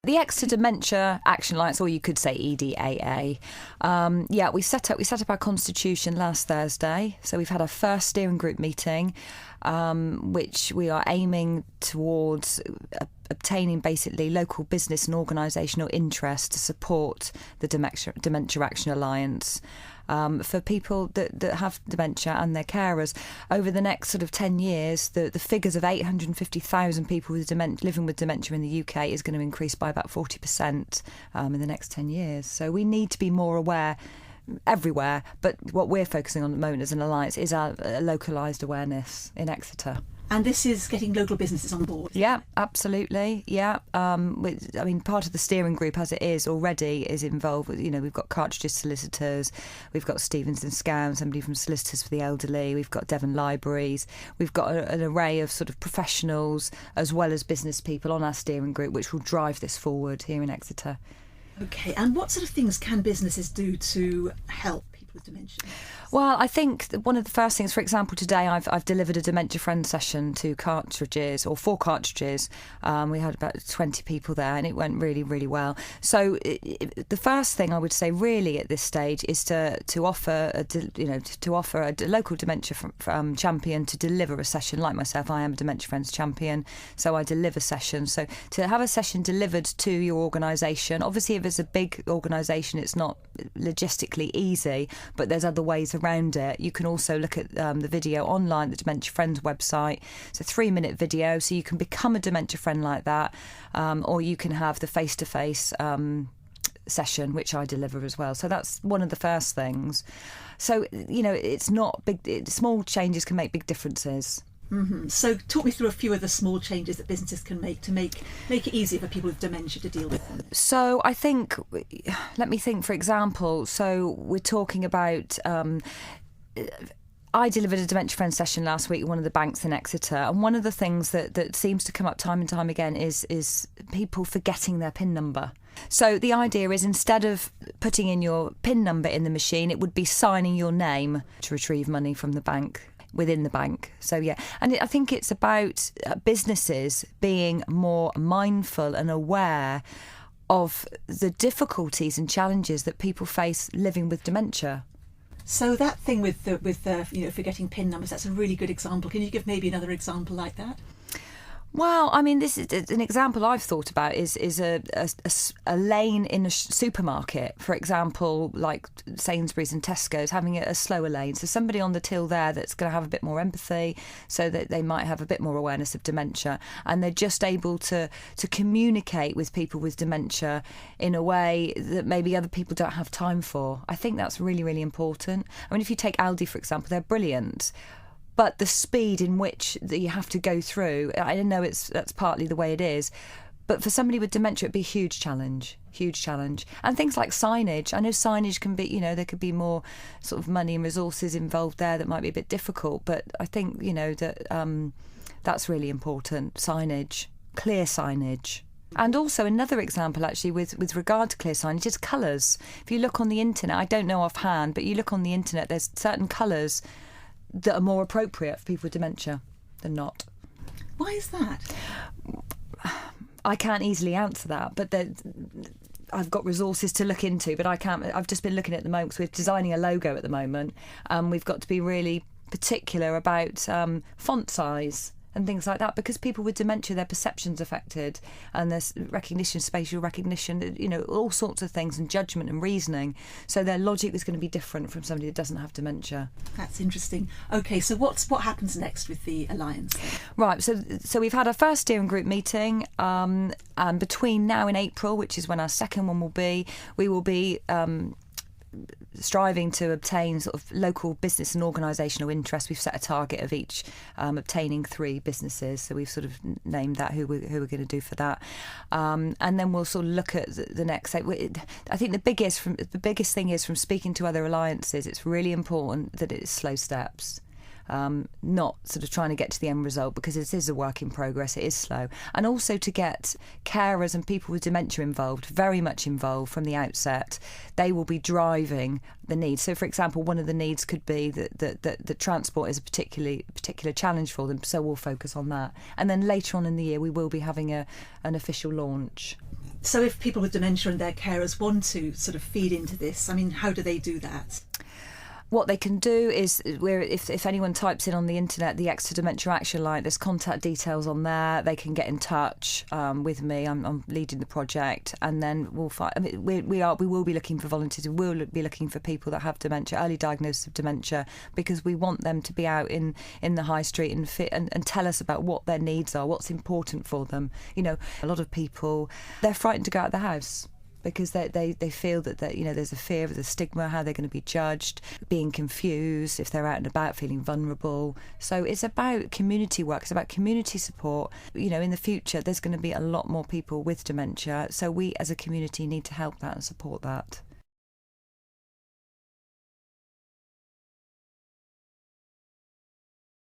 The Exeter Dementia Action Alliance, or you could say EDAA. We set up our constitution last Thursday. So we've had our first steering group meeting, which we are aiming towards obtaining basically local business and organisational interest to support the Dementia Action Alliance. For people that have dementia and their carers. Over the next sort of 10 years, the figures of 850,000 people with living with dementia in the UK is going to increase by about 40% in the next 10 years. So we need to be more aware everywhere, but what we're focusing on at the moment as an alliance is our localised awareness in Exeter. And this is getting local businesses on board? Yeah, absolutely. Yeah. Part of the steering group as it is already is involved with, we've got Cartridge's solicitors, we've got Stevens and Scown, somebody from Solicitors for the Elderly, we've got Devon Libraries, we've got an array of sort of professionals as well as business people on our steering group, which will drive this forward here in Exeter. OK, and what sort of things can businesses do to help people with dementia? Well, I think one of the first things, for example, today I've delivered a Dementia Friend session to Cartridge's, or 4 Cartridge's. We had about 20 people there and it went really, really well. So the first thing I would say really at this stage is to offer a local dementia champion to deliver a session like myself. I am a Dementia Friends champion, so I deliver sessions. So to have a session delivered to your organisation, obviously if it's a big organisation it's not logistically easy, but there's other ways around it. You can also look at the video online, the Dementia Friends website. It's a 3-minute video, so you can become a Dementia Friend like that, or you can have the face-to-face session, which I deliver as well. So that's one of the first things. So, it's not big. Small changes can make big differences. Mm-hmm. So talk me through a few of the small changes that businesses can make to make it easier for people with dementia to deal with them. So I think, let me think, for example, so we're talking about... I delivered a Dementia Friends session last week at one of the banks in Exeter, and one of the things that seems to come up time and time again is people forgetting their PIN number. So the idea is, instead of putting in your PIN number in the machine, it would be signing your name to retrieve money from the bank, within the bank. So yeah, and I think it's about businesses being more mindful and aware of the difficulties and challenges that people face living with dementia. So that thing with forgetting PIN numbers, that's a really good example. Can you give maybe another example like that? Well, I mean, this is an example I've thought about is a lane in a supermarket, for example, like Sainsbury's and Tesco's, having a slower lane. So somebody on the till there that's going to have a bit more empathy, so that they might have a bit more awareness of dementia, and they're just able to communicate with people with dementia in a way that maybe other people don't have time for. I think that's really, really important. I mean, if you take Aldi, for example, they're brilliant. But the speed in which that you have to go through, I know that's partly the way it is, but for somebody with dementia, it'd be a huge challenge. And things like signage. I know signage can be, there could be more sort of money and resources involved there that might be a bit difficult. But I think, that that's really important. Signage, clear signage. And also another example, actually, with regard to clear signage is colours. If you look on the internet, I don't know offhand, but you look on the internet, there's certain colours that are more appropriate for people with dementia than not. Why is that? I can't easily answer that, but I've got resources to look into, but I can't. I've just been looking at the moment, because we're designing a logo at the moment. We've got to be really particular about font size and things like that, because people with dementia, their perception's affected, and there's recognition, spatial recognition, all sorts of things, and judgment and reasoning. So their logic is going to be different from somebody that doesn't have dementia. That's interesting. OK, so what happens next with the Alliance then? Right, so we've had our first steering group meeting, and between now and April, which is when our second one will be, we will be striving to obtain sort of local business and organisational interest. We've set a target of each obtaining 3 businesses, so we've sort of named that who we're going to do for that, and then we'll sort of look at the next. I think the biggest thing is, from speaking to other alliances, it's really important that it's slow steps. Not sort of trying to get to the end result, because it is a work in progress, it is slow. And also to get carers and people with dementia involved, very much involved from the outset. They will be driving the needs. So, for example, one of the needs could be that transport is a particular challenge for them, so we'll focus on that. And then later on in the year, we will be having an official launch. So if people with dementia and their carers want to sort of feed into this, I mean, how do they do that? What they can do is, if anyone types in on the internet the Exeter Dementia Action Alliance, there's contact details on there. They can get in touch with me. I'm leading the project, and then we'll find. I mean, we will be looking for volunteers. We will be looking for people that have dementia, early diagnosis of dementia, because we want them to be out in the high street and fit and tell us about what their needs are, what's important for them. You know, a lot of people, they're frightened to go out of the house, because they feel that there's a fear of the stigma, how they're going to be judged, being confused if they're out and about, feeling vulnerable. So it's about community work, it's about community support. You know, in the future there's going to be a lot more people with dementia, so we as a community need to help that and support that.